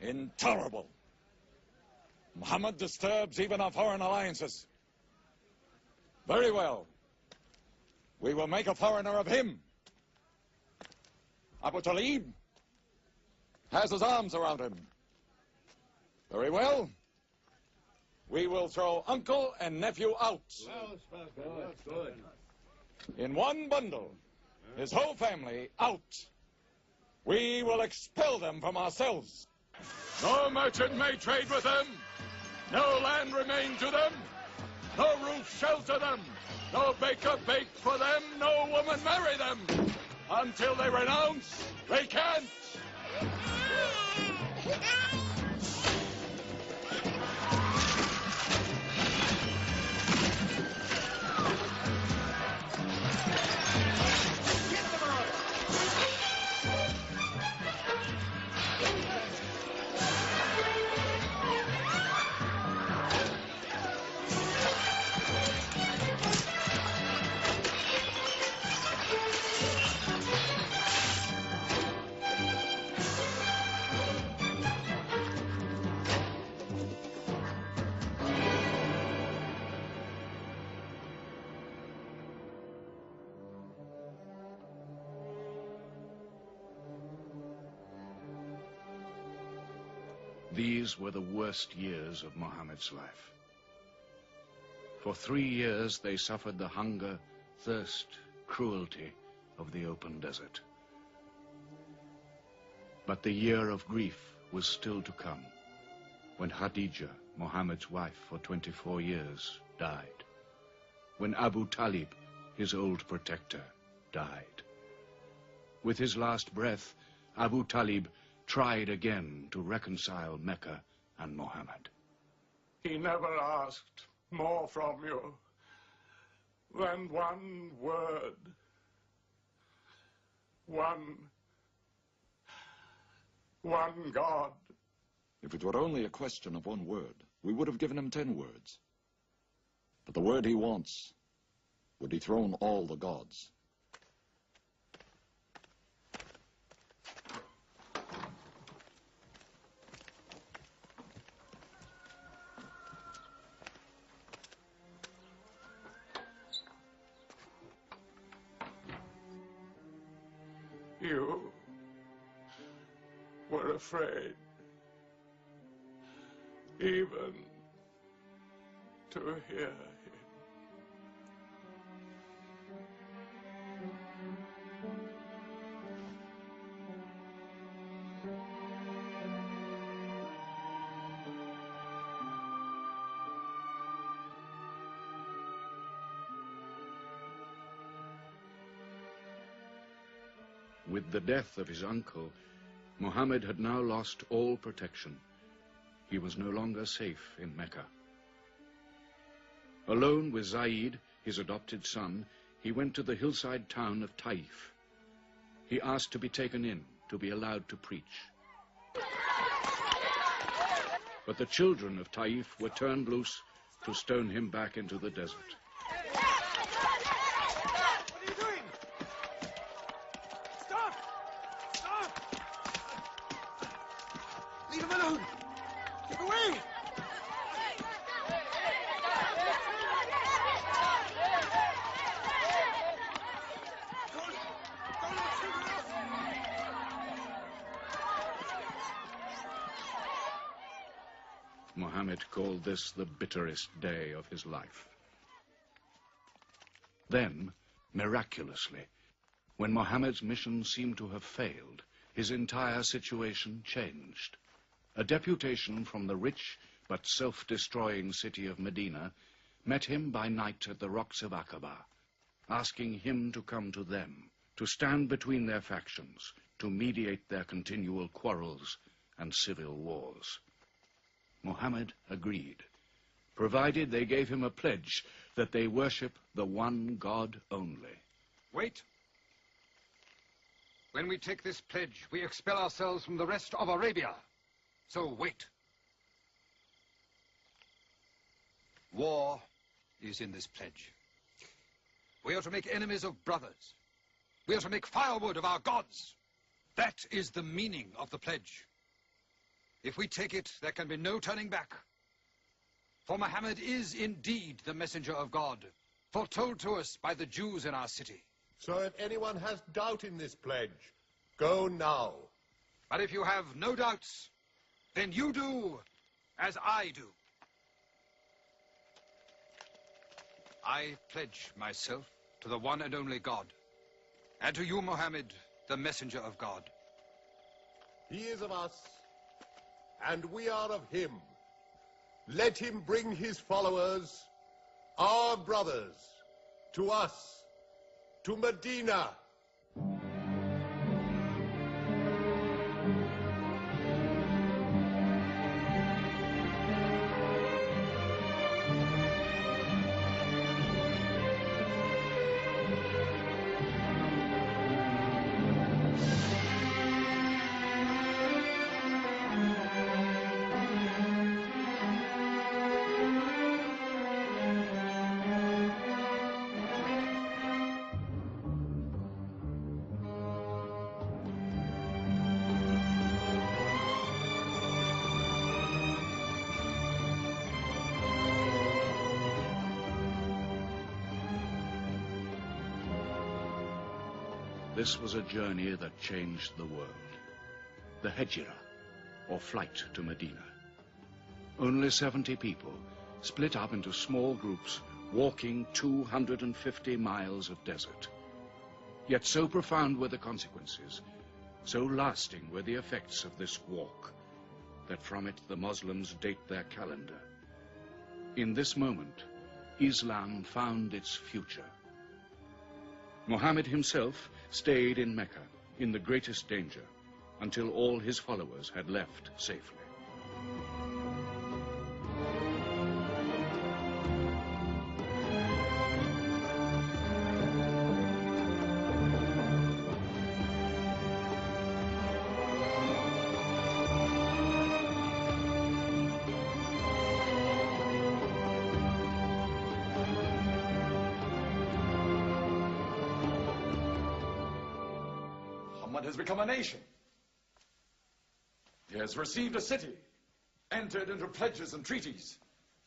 Intolerable. Muhammad disturbs even our foreign alliances. Very well. We will make a foreigner of him. Abu Talib has his arms around him. Very well. We will throw uncle and nephew out. Good. In one bundle, his whole family out. We will expel them from ourselves. No merchant may trade with them. No land remain to them. No roof shelter them. No baker bake for them. No woman marry them. Until they renounce, they can't. These were the worst years of Muhammad's life. For 3 years they suffered the hunger, thirst, cruelty of the open desert. But the year of grief was still to come, when Khadija, Muhammad's wife for 24 years, died. When Abu Talib, his old protector, died. With his last breath, Abu Talib tried again to reconcile Mecca and Muhammad. He never asked more from you than one word. One God. If it were only a question of one word, we would have given him 10 words. But the word he wants would dethrone all the gods. You were afraid even to hear him. With the death of his uncle, Muhammad had now lost all protection. He was no longer safe in Mecca. Alone with Zaid, his adopted son, he went to the hillside town of Taif. He asked to be taken in, to be allowed to preach. But the children of Taif were turned loose to stone him back into the desert. Leave him alone! Get away! Muhammad called this the bitterest day of his life. Then, miraculously, when Muhammad's mission seemed to have failed, his entire situation changed. A deputation from the rich but self-destroying city of Medina met him by night at the rocks of Aqaba, asking him to come to them, to stand between their factions, to mediate their continual quarrels and civil wars. Muhammad agreed, provided they gave him a pledge that they worship the one God only. Wait. When we take this pledge, we expel ourselves from the rest of Arabia. So wait. War is in this pledge. We are to make enemies of brothers. We are to make firewood of our gods. That is the meaning of the pledge. If we take it, there can be no turning back. For Muhammad is indeed the messenger of God, foretold to us by the Jews in our city. So if anyone has doubt in this pledge, go now. But if you have no doubts, then you do as I do. I pledge myself to the one and only God, and to you, Muhammad, the messenger of God. He is of us, and we are of him. Let him bring his followers, our brothers, to us, to Medina. This was a journey that changed the world. The Hejira, or flight to Medina. Only 70 people, split up into small groups, walking 250 miles of desert. Yet so profound were the consequences, so lasting were the effects of this walk, that from it the Muslims date their calendar. In this moment, Islam found its future. Muhammad himself stayed in Mecca in the greatest danger until all his followers had left safely. Muhammad has become a nation. He has received a city, entered into pledges and treaties.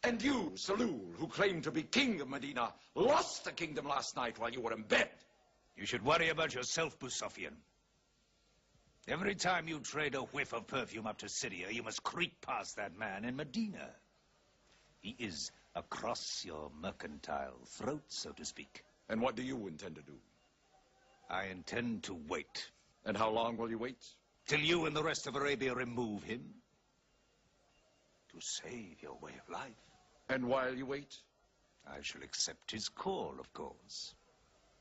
And you, Salul, who claim to be king of Medina, lost the kingdom last night while you were in bed. You should worry about yourself, Busafian. Every time you trade a whiff of perfume up to Syria, you must creep past that man in Medina. He is across your mercantile throat, so to speak. And what do you intend to do? I intend to wait. And how long will you wait? Till you and the rest of Arabia remove him. To save your way of life. And while you wait? I shall accept his call, of course.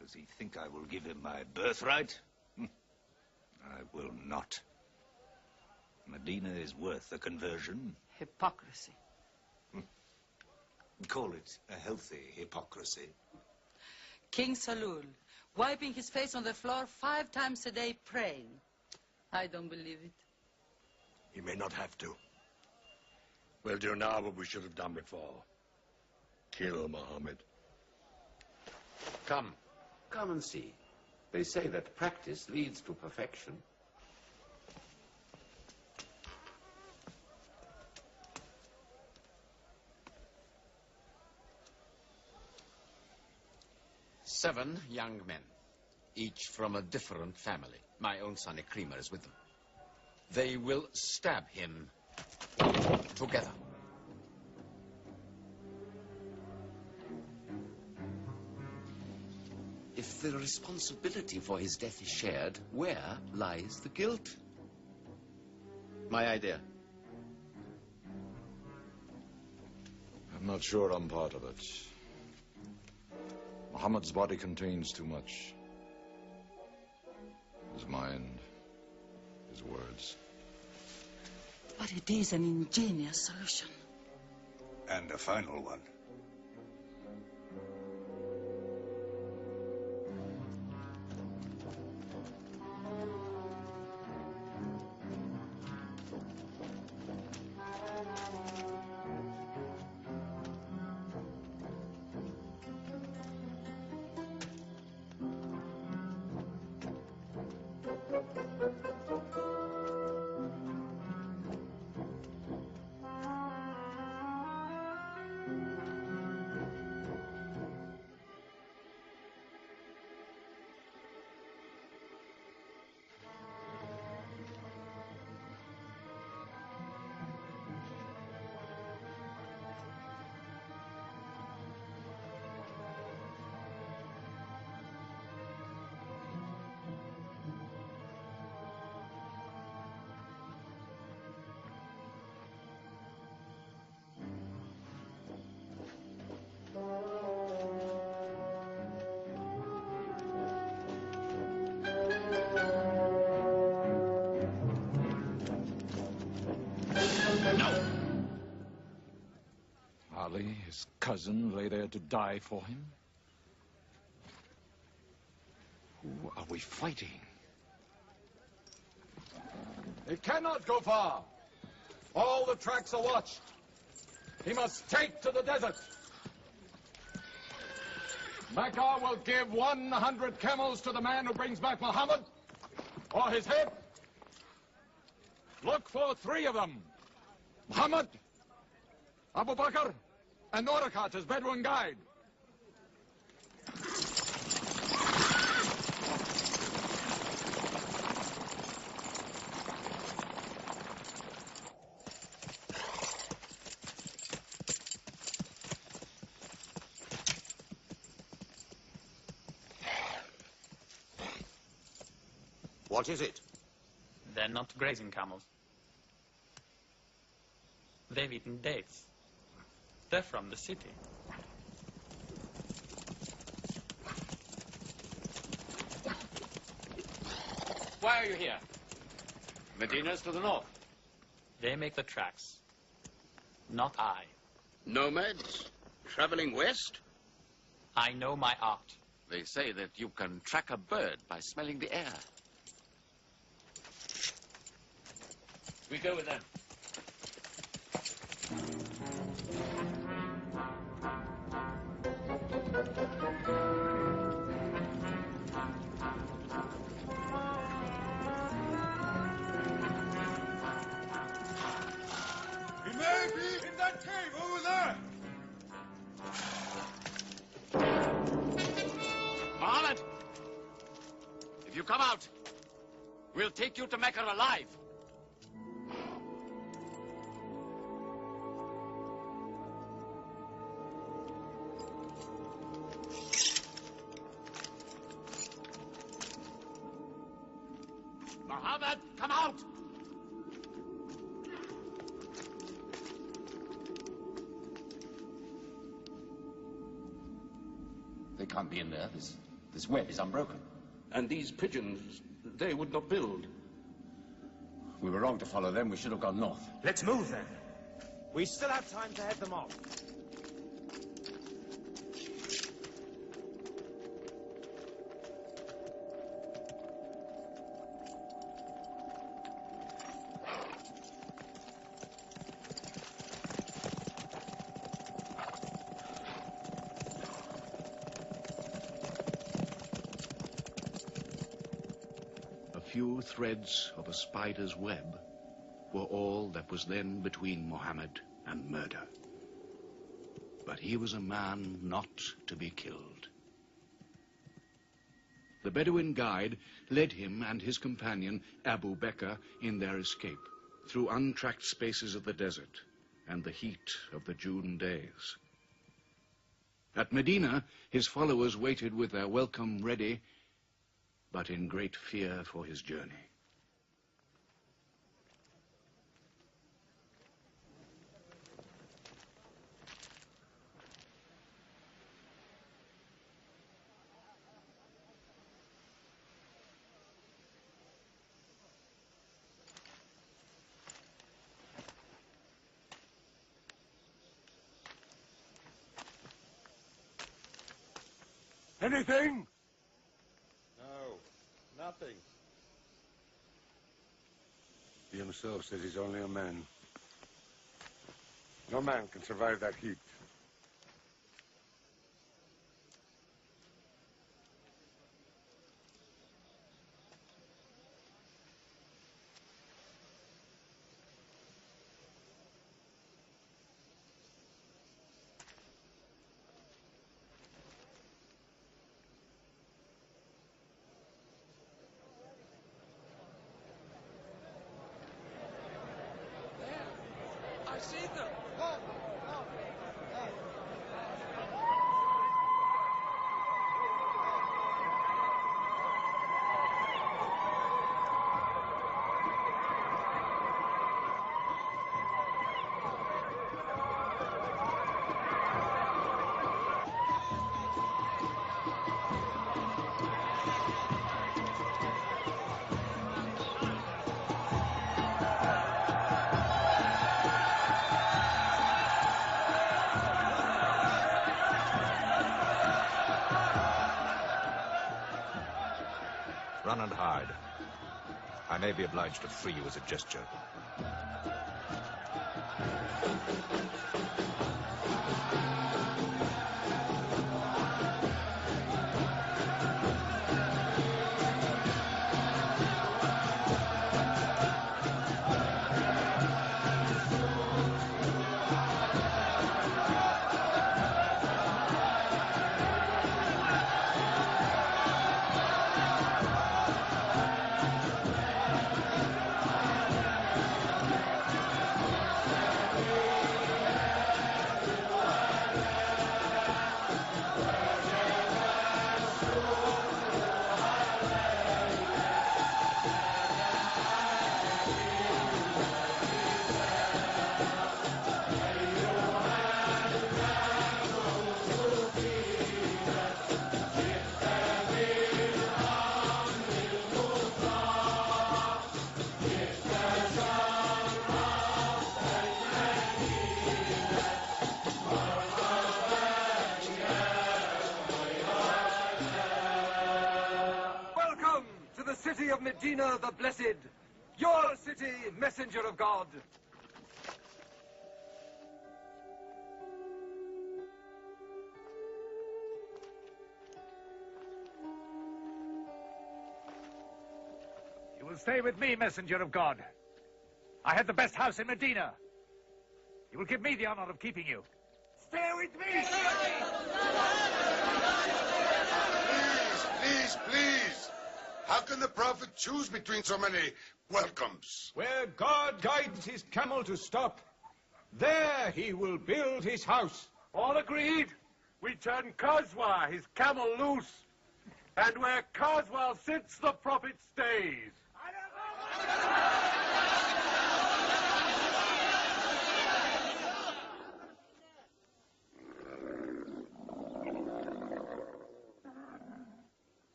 Does he think I will give him my birthright? I will not. Medina is worth a conversion. Hypocrisy. Call it a healthy hypocrisy. King Salul, wiping his face on the floor 5 times a day, praying. I don't believe it. He may not have to. We'll do now what we should have done before. Kill Muhammad. Come. Come and see. They say that practice leads to perfection. Seven young men, each from a different family. My own son Ikrimah is with them. They will stab him together. If the responsibility for his death is shared, where lies the guilt? My idea. I'm not sure I'm part of it. Muhammad's body contains too much. His mind, his words. But it is an ingenious solution. And a final one. family, his cousin, lay there to die for him? Who are we fighting? He cannot go far. All the tracks are watched. He must take to the desert. Mecca will give 100 camels to the man who brings back Muhammad, or his head. Look for 3 of them. Muhammad, Abu Bakr, and Urakat as Bedouin guide. What is it? They're not grazing camels. They've eaten dates. They're from the city. Why are you here? Medina's to the north. They make the tracks. Not I. Nomads? Traveling west? I know my art. They say that you can track a bird by smelling the air. We go with them. He may be in that cave over there. Muhammad! If you come out, we'll take you to Mecca alive. Muhammad, come out! They can't be in there. This web is unbroken. And these pigeons, they would not build. We were wrong to follow them. We should have gone north. Let's move then. We still have time to head them off. Few threads of a spider's web were all that was then between Muhammad and murder. But he was a man not to be killed. The Bedouin guide led him and his companion, Abu Bakr, in their escape through untracked spaces of the desert and the heat of the June days. At Medina, his followers waited with their welcome ready, but in great fear for his journey. Anything? Nothing. He himself says he's only a man. No man can survive that heat. I see them. I may be obliged to free you as a gesture. City of Medina the Blessed, your city, messenger of God. You will stay with me, messenger of God. I had the best house in Medina. You will give me the honor of keeping you. Stay with me! Please. How can the Prophet choose between so many welcomes? Where God guides his camel to stop, there he will build his house. All agreed? We turn Kazwa, his camel, loose. And where Kazwa sits, the Prophet stays.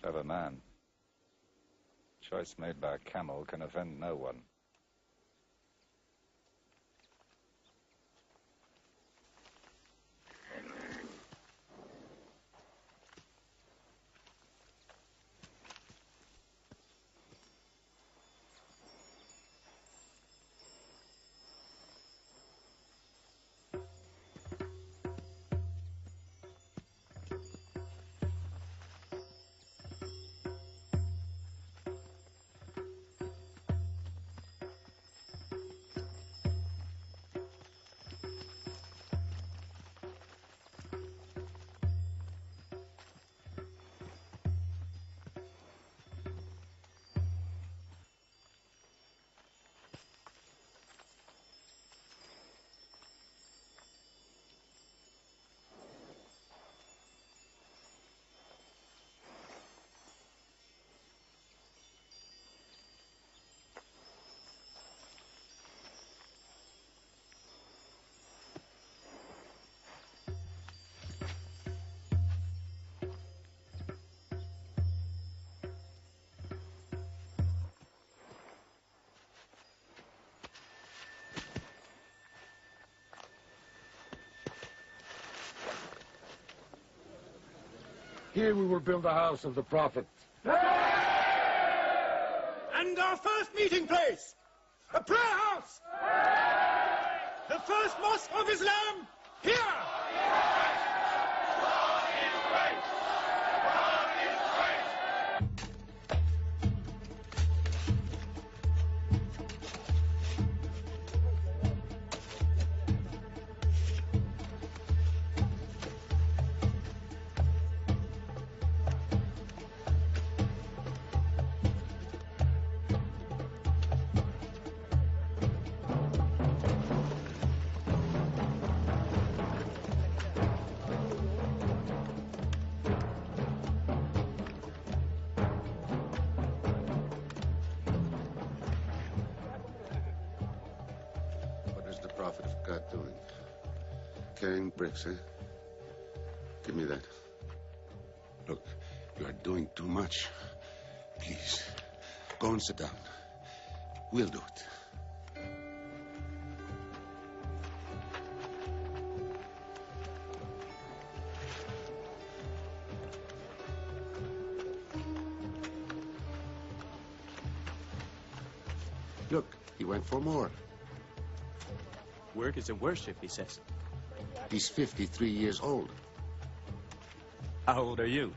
Clever man. Choice made by a camel can offend no one. Here we will build the house of the Prophet. And our first meeting place, a prayer house. The first mosque of Islam, here. Prophet of God doing? Carrying bricks, eh? Give me that. Look, you are doing too much. Please, go and sit down. We'll do it. Look, he went for more. Work is a worship, he says. He's 53 years old. How old are you?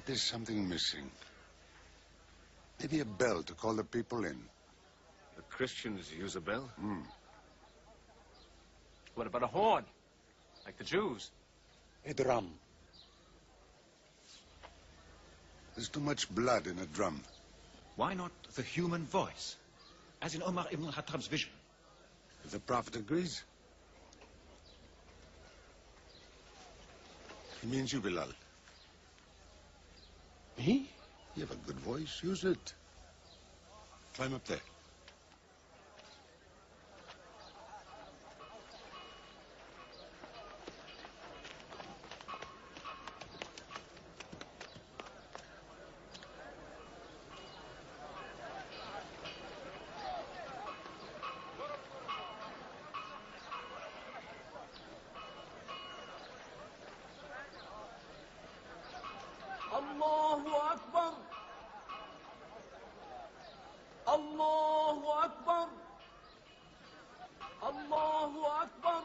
But there's something missing. Maybe a bell to call the people in. The Christians use a bell? What about a horn? Like the Jews? A drum. There's too much blood in a drum. Why not the human voice? As in Omar ibn al-Khattab's vision. If the Prophet agrees. He means you, Bilal. Me? You have a good voice. Use it. Climb up there. الله أكبر الله أكبر الله أكبر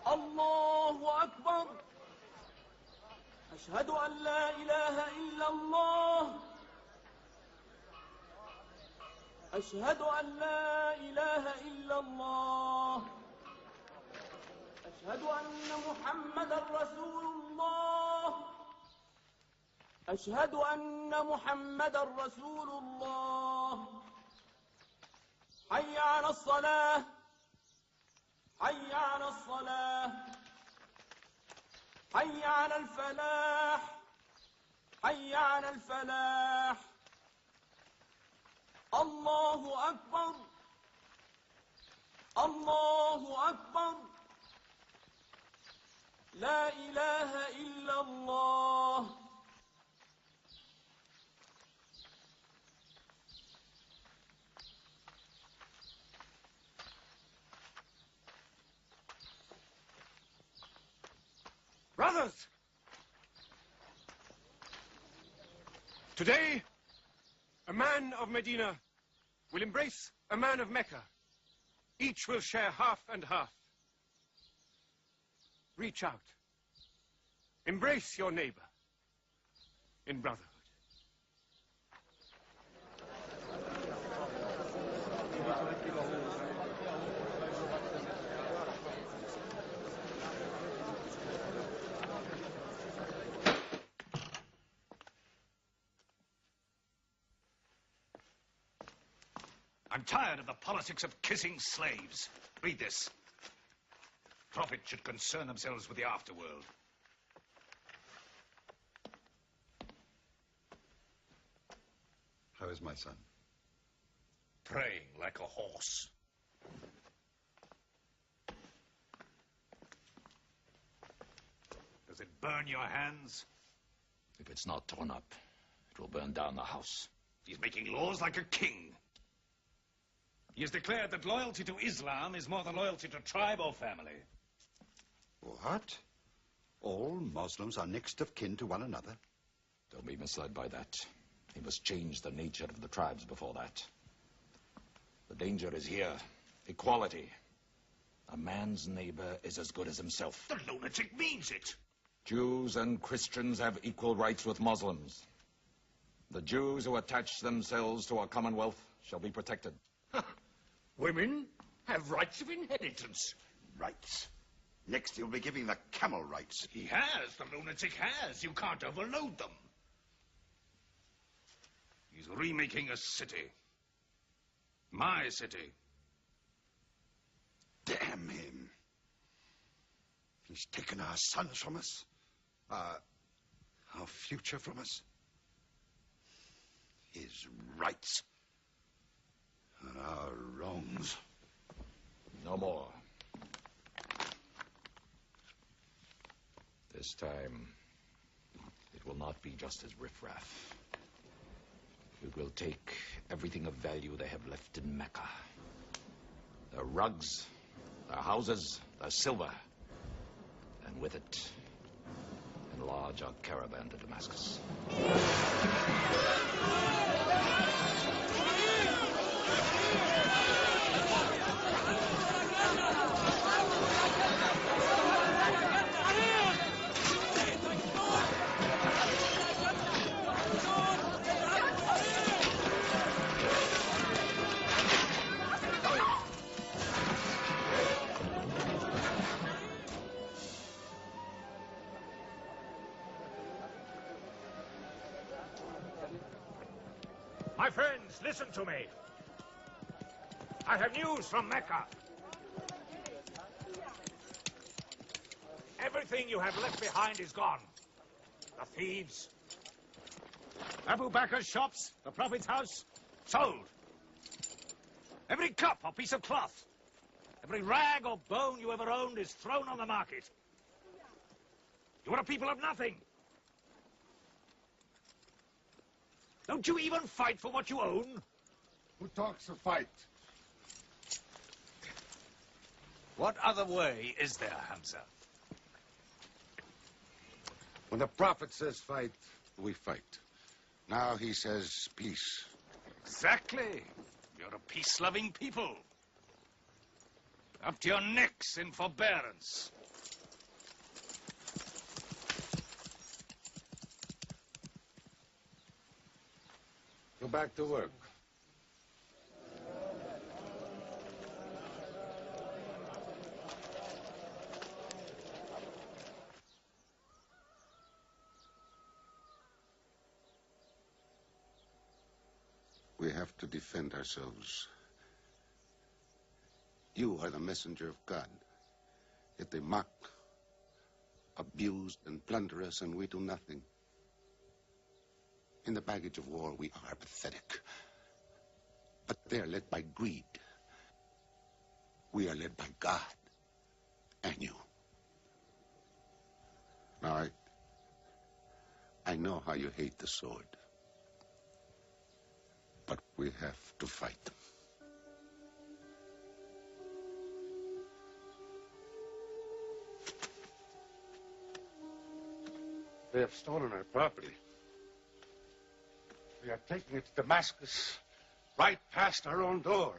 الله أكبر أشهد أن لا إله إلا الله أشهد أن لا إله إلا الله أشهد أن محمدا رسول الله أشهد أن محمدا رسول الله حي على الصلاة حي على الصلاة حي على الفلاح حي على الفلاح الله أكبر الله أكبر لا إله إلا الله Brothers! Today, a man of Medina will embrace a man of Mecca. Each will share half and half. Reach out. Embrace your neighbor in brotherhood. I'm tired of the politics of kissing slaves. Read this. Prophets should concern themselves with the afterworld. Where's my son? Praying like a horse. Does it burn your hands? If it's not torn up, it will burn down the house. He's making laws like a king. He has declared that loyalty to Islam is more than loyalty to tribe or family. What? All Muslims are next of kin to one another? Don't be misled by that. He must change the nature of the tribes before that. The danger is here. Equality. A man's neighbor is as good as himself. The lunatic means it. Jews and Christians have equal rights with Muslims. The Jews who attach themselves to our commonwealth shall be protected. Women have rights of inheritance. Rights? Next he'll be giving the camel rights. He has. The lunatic has. You can't overload them. He's remaking a city. My city. Damn him. He's taken our sons from us. Our future from us. His rights. And our wrongs. No more. This time, it will not be just as riffraff. We will take everything of value they have left in Mecca. Their rugs, their houses, their silver. And with it, enlarge our caravan to Damascus. My friends, listen to me. I have news from Mecca. Everything you have left behind is gone. The thieves. Abu Bakr's shops, the Prophet's house, sold. Every cup or piece of cloth, every rag or bone you ever owned is thrown on the market. You are a people of nothing. Don't you even fight for what you own? Who talks of fight? What other way is there, Hamza? When the Prophet says fight, we fight. Now he says peace. Exactly. You're a peace-loving people. Up to your necks in forbearance. Go back to work. We have to defend ourselves. You are the messenger of God. Yet they mock, abuse, and plunder us, and we do nothing. In the baggage of war, we are pathetic. But they are led by greed. We are led by God and you. Now, I know how you hate the sword. But we have to fight them. They have stolen our property. We are taking it to Damascus, right past our own door.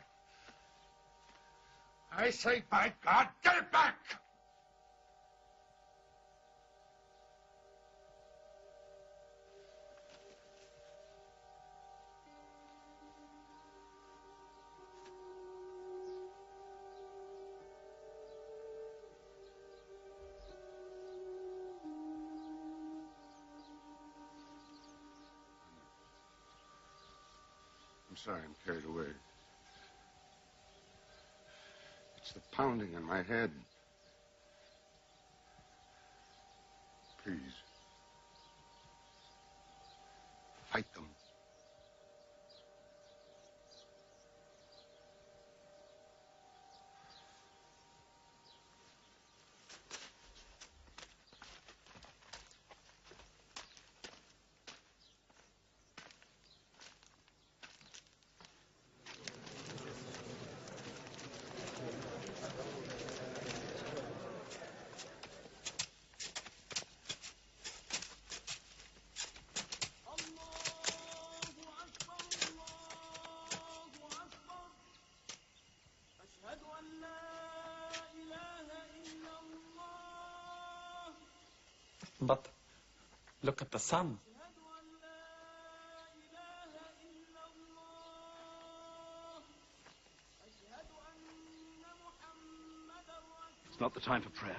I say, by God, get it back! I'm sorry, I'm carried away. It's the pounding in my head. Please. Fight them. But look at the sun. It's not the time for prayer.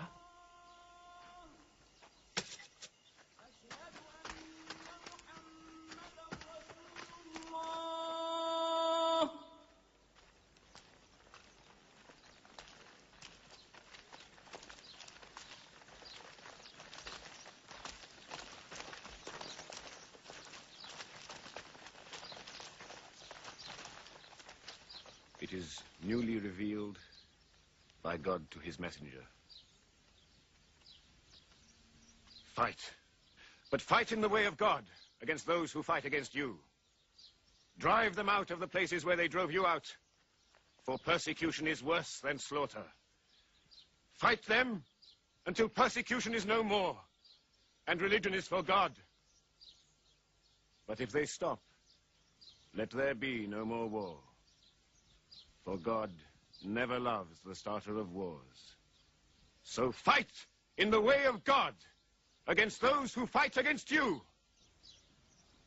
It is newly revealed by God to his messenger. Fight. But fight in the way of God against those who fight against you. Drive them out of the places where they drove you out, for persecution is worse than slaughter. Fight them until persecution is no more, and religion is for God. But if they stop, let there be no more war. For God never loves the starter of wars. So fight in the way of God against those who fight against you.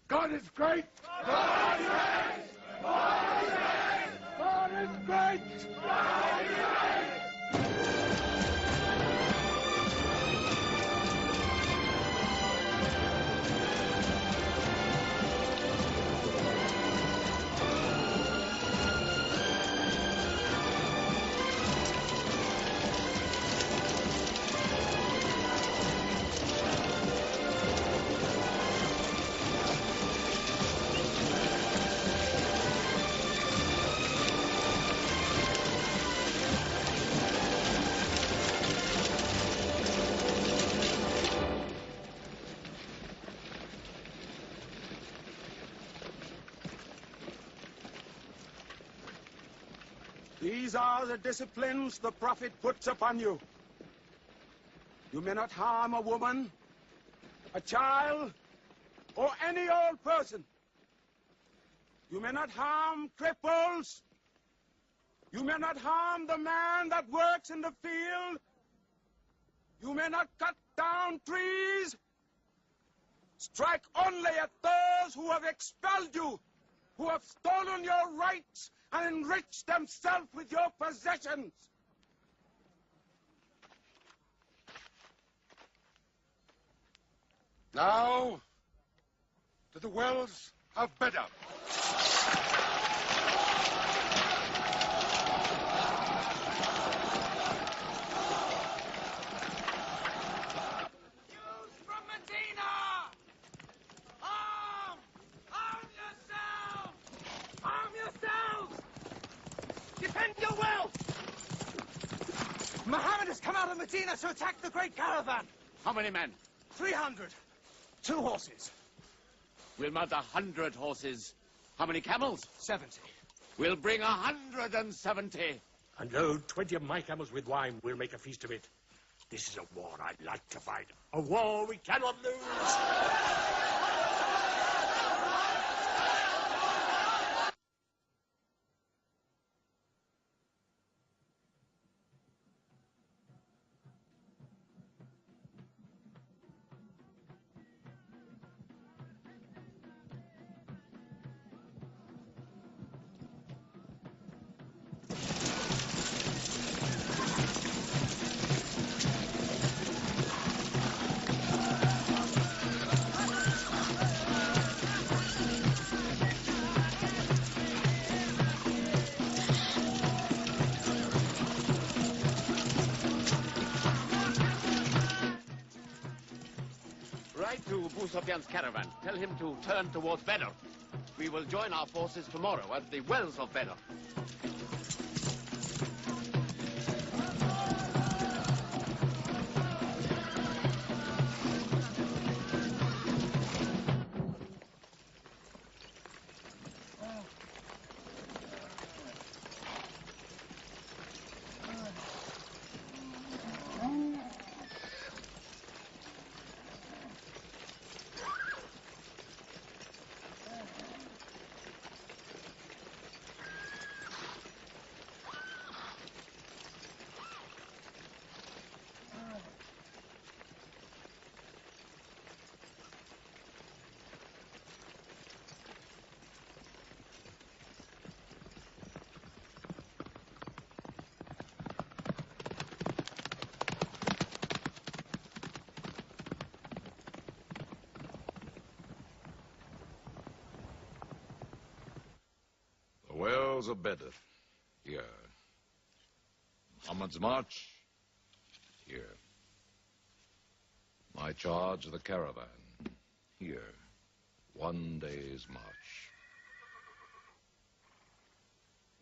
God is great! God is great! God is great! God is great! God is great! These are the disciplines the Prophet puts upon you. You may not harm a woman, a child, or any old person. You may not harm cripples. You may not harm the man that works in the field. You may not cut down trees. Strike only at those who have expelled you, who have stolen your rights and enriched themselves with your possessions. Now, to the wells of Bedr. From Medina! Arm! Arm yourselves! Arm yourselves! Defend your wealth! Muhammad has come out of Medina to attack the great caravan. How many men? 300. 2 horses. We'll mount 100 horses. How many camels? 70. We'll bring 170. And load 20 of my camels with wine. We'll make a feast of it. This is a war I'd like to fight. A war we cannot lose. Write to Abu Sufyan's caravan. Tell him to turn towards Bedr. We will join our forces tomorrow at the wells of Bedr. camels of Bedr. Here. Muhammad's march. Here. My charge of the caravan. Here. 1 day's march.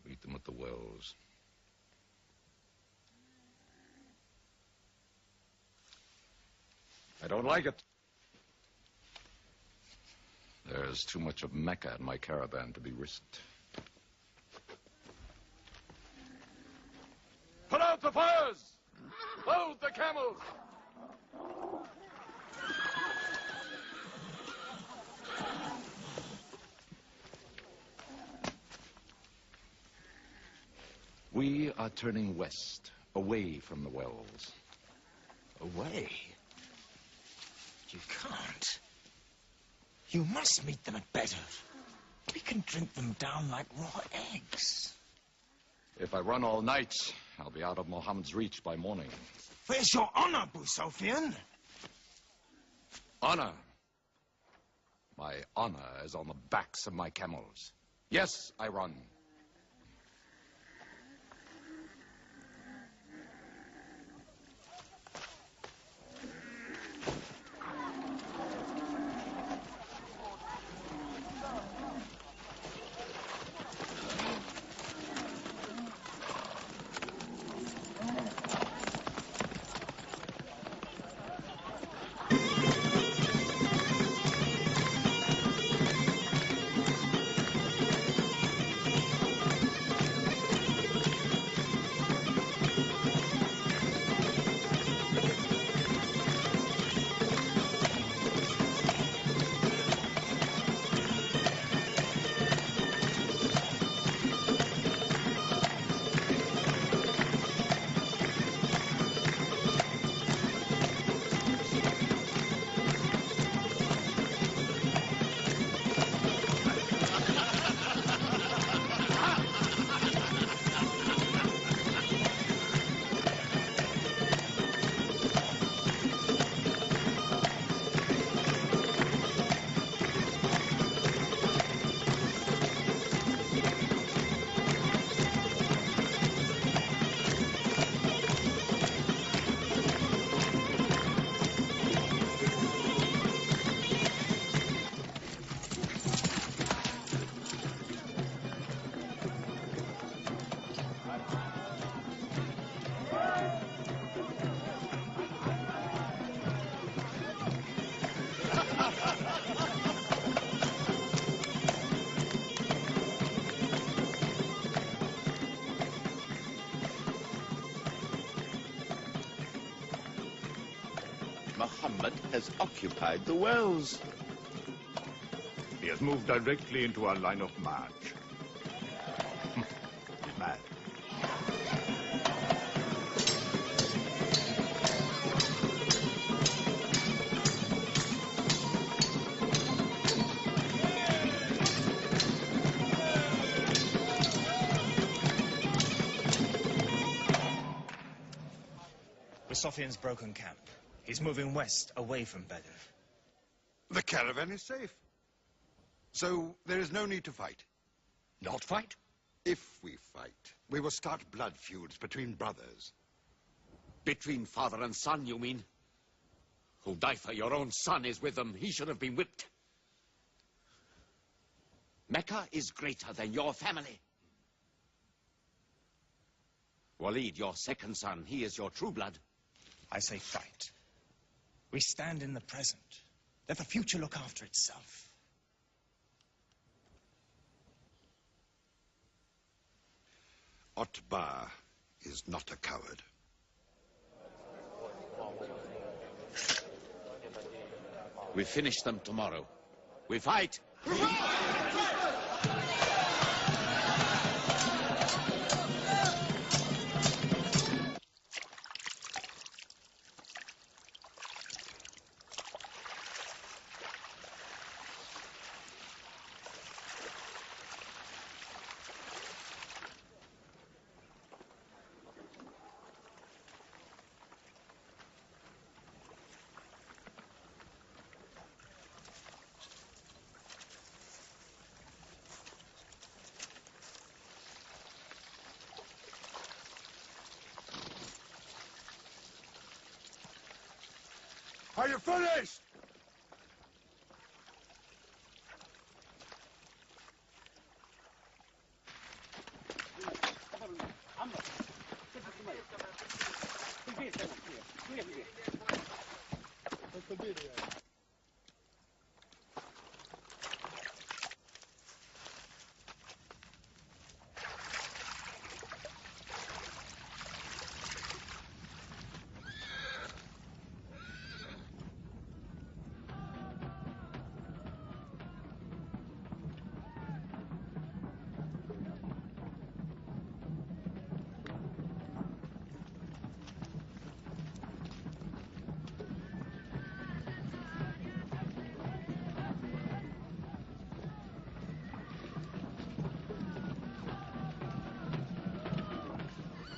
Meet them at the wells. I don't like it. There's too much of Mecca in my caravan to be risked. Put out the fires! Load the camels! We are turning west, away from the wells. Away? You can't. You must meet them at Bedr. We can drink them down like raw eggs. If I run all night, I'll be out of Muhammad's reach by morning. Where's your honor, Abu Sufyan? Honor? My honor is on the backs of my camels. Yes, I run. Muhammad has occupied the wells. He has moved directly into our line of march. He's mad. Sufyan's broken camp. He's moving west, away from Bedr. The caravan is safe. So there is no need to fight. Not fight? If we fight, we will start blood feuds between brothers. Between father and son, you mean? Hudayfa, your own son, is with them. He should have been whipped. Mecca is greater than your family. Walid, your second son, he is your true blood. I say fight. We stand in the present. Let the future look after itself. Otbah is not a coward. We finish them tomorrow. We fight! Are you finished?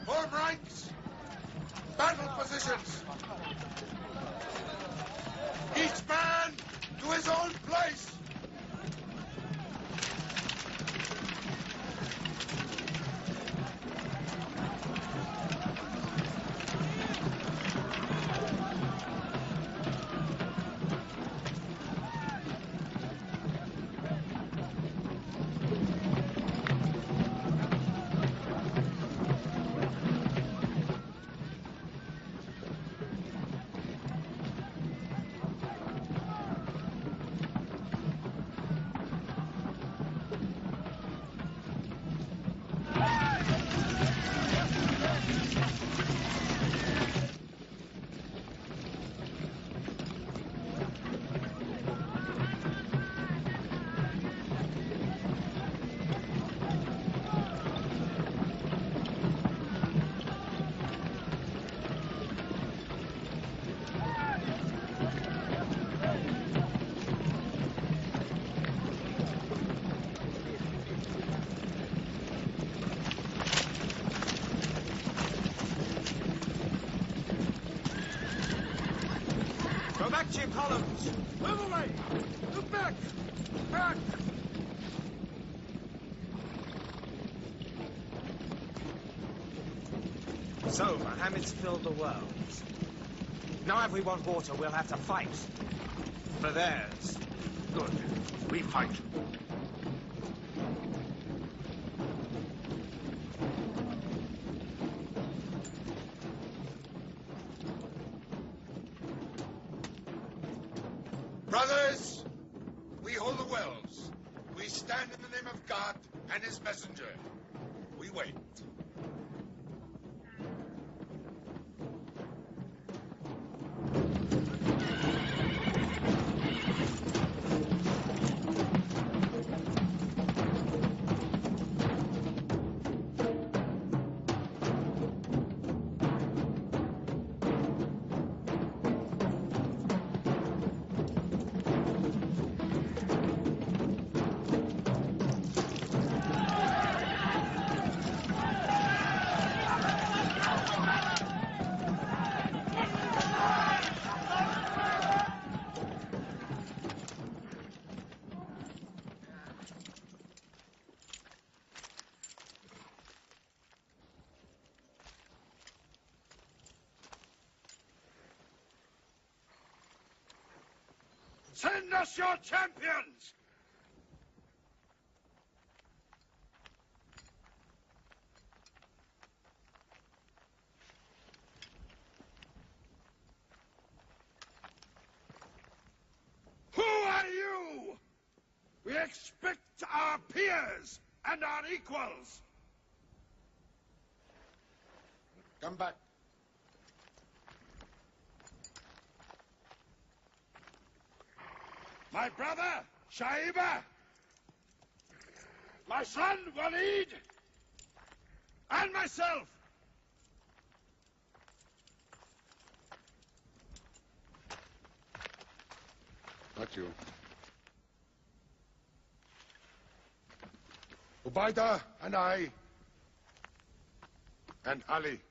Form ranks! Battle positions! Each man to his own place! Go back to your columns. Move away! Look back! Back! So, Mohammed's filled the world. Now if we want water, we'll have to fight. For theirs. Good. We fight. Brothers, we hold the wells. We stand in the name of God and his messenger. We wait. Send us your champions! Who are you? We expect our peers and our equals. Come back. My brother, Shaiba. My son, Walid. And myself. Not you. Ubaidah and I. And Ali.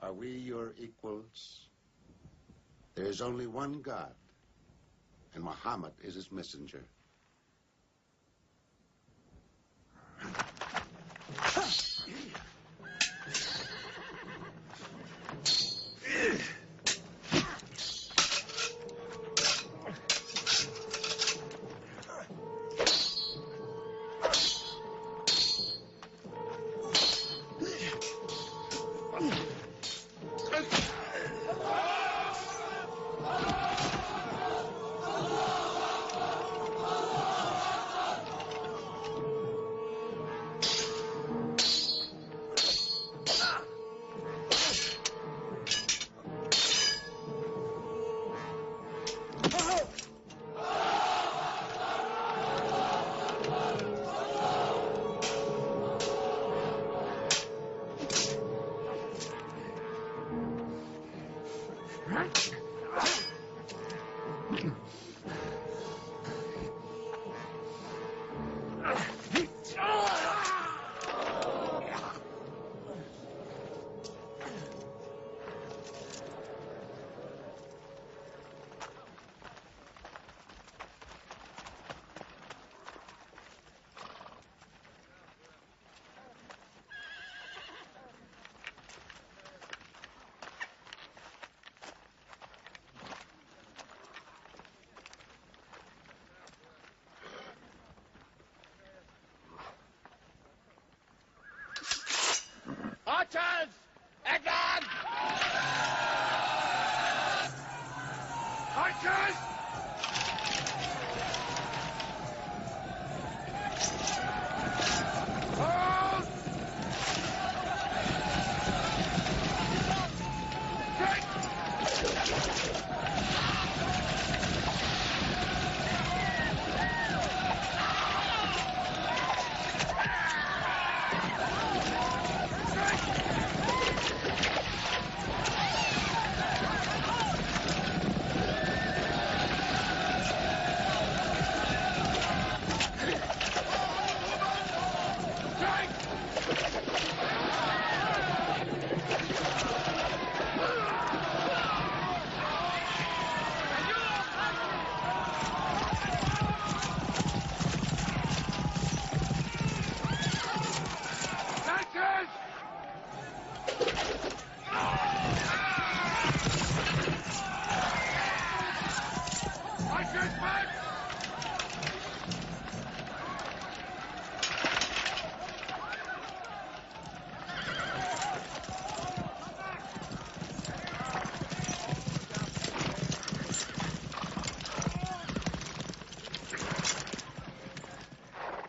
Are we your equals? There is only one God, and Muhammad is his messenger. Archers! Advance! Archers! Hold!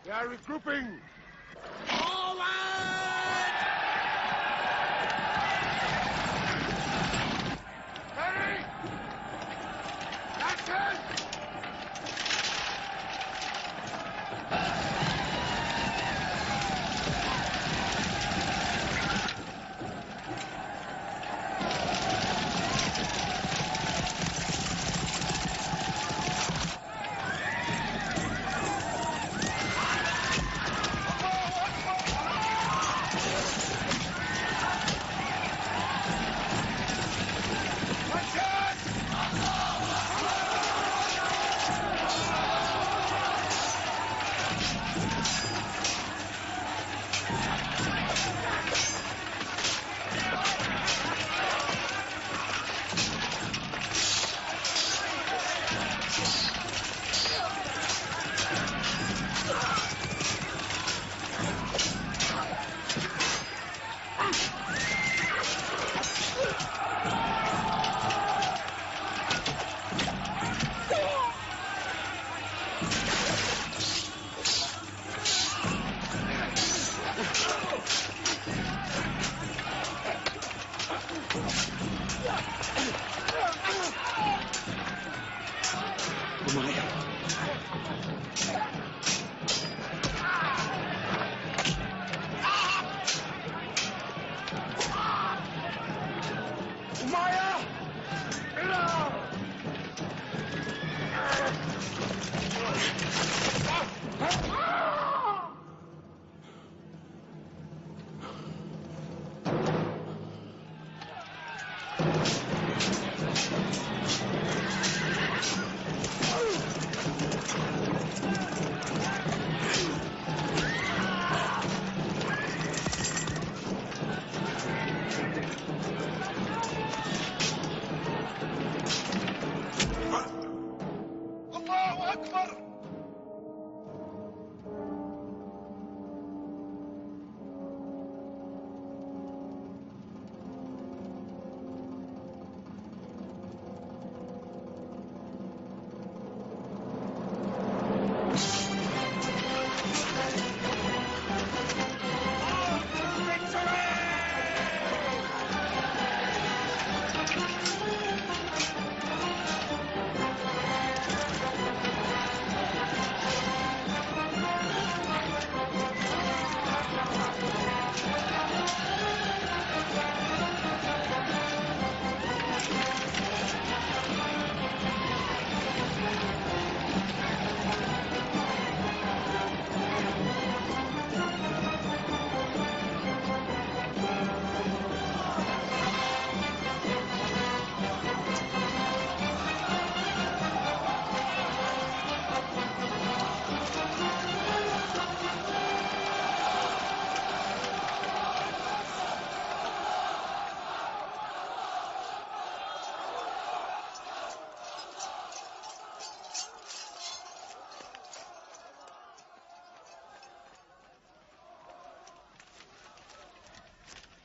They are regrouping. Hurry! Archers!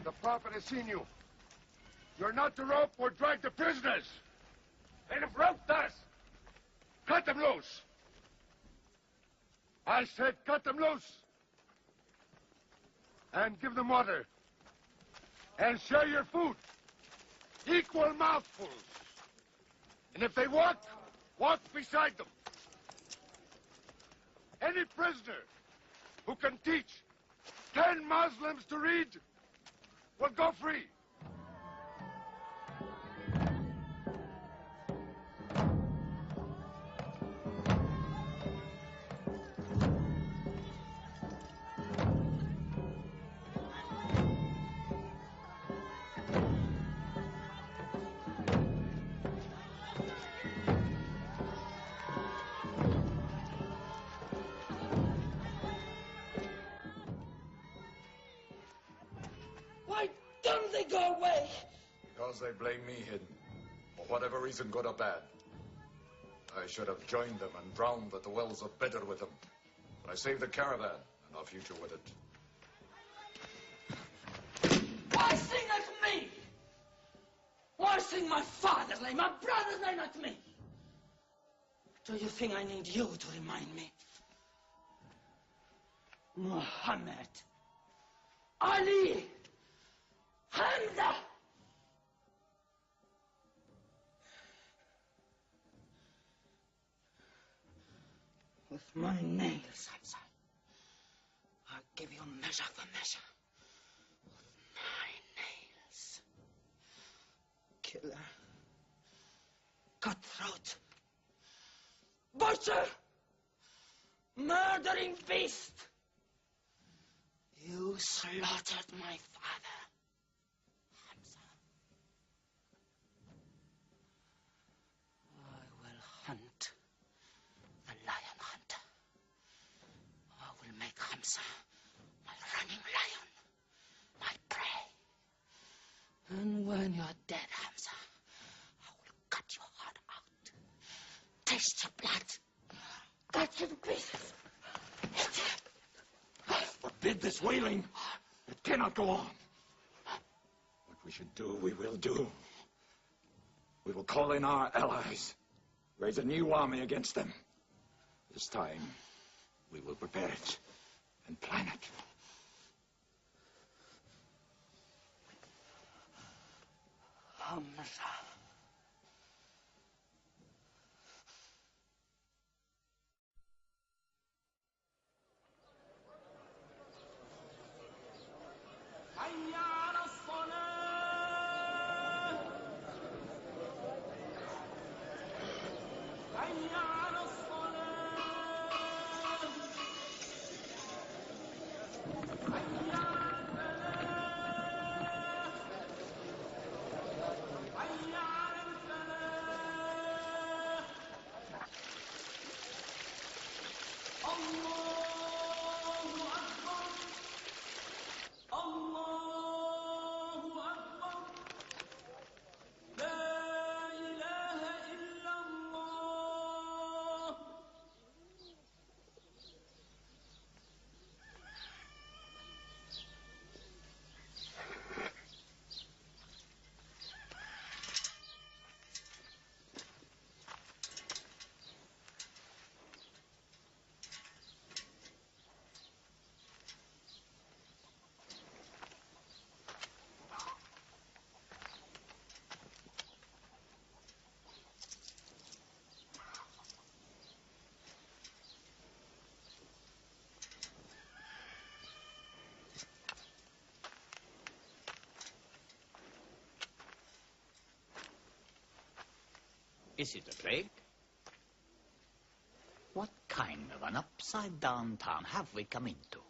The Prophet has seen you. You're not to rope or drag the prisoners. They have roped us. Cut them loose. I said cut them loose. And give them water. And share your food. Equal mouthfuls. And if they walk, walk beside them. Any prisoner who can teach 10 Muslims to read will go free. Why don't they go away? Because they blame me, Hidden. For whatever reason, good or bad. I should have joined them and drowned at the wells of Bedr with them. But I saved the caravan and our future with it. Why sing at me? Why sing my father's name, my brother's name at me? Do you think I need you to remind me? Muhammad, Ali, Hamza! With my nails, Hamza, I'll give you measure for measure. With my nails. Killer. Cutthroat. Butcher! Murdering beast! You slaughtered my father, Hamza. I will hunt the lion hunter. I will make Hamza my running lion, my prey. And when you're dead, Hamza, I will cut your heart out. Taste your blood. Cut you to pieces. Eat it. Forbid this wailing. It cannot go on. What we should do, we will do. We will call in our allies. Raise a new army against them. This time, we will prepare it and plan it. Hamza. Is it a plague? What kind of an upside-down town have we come into?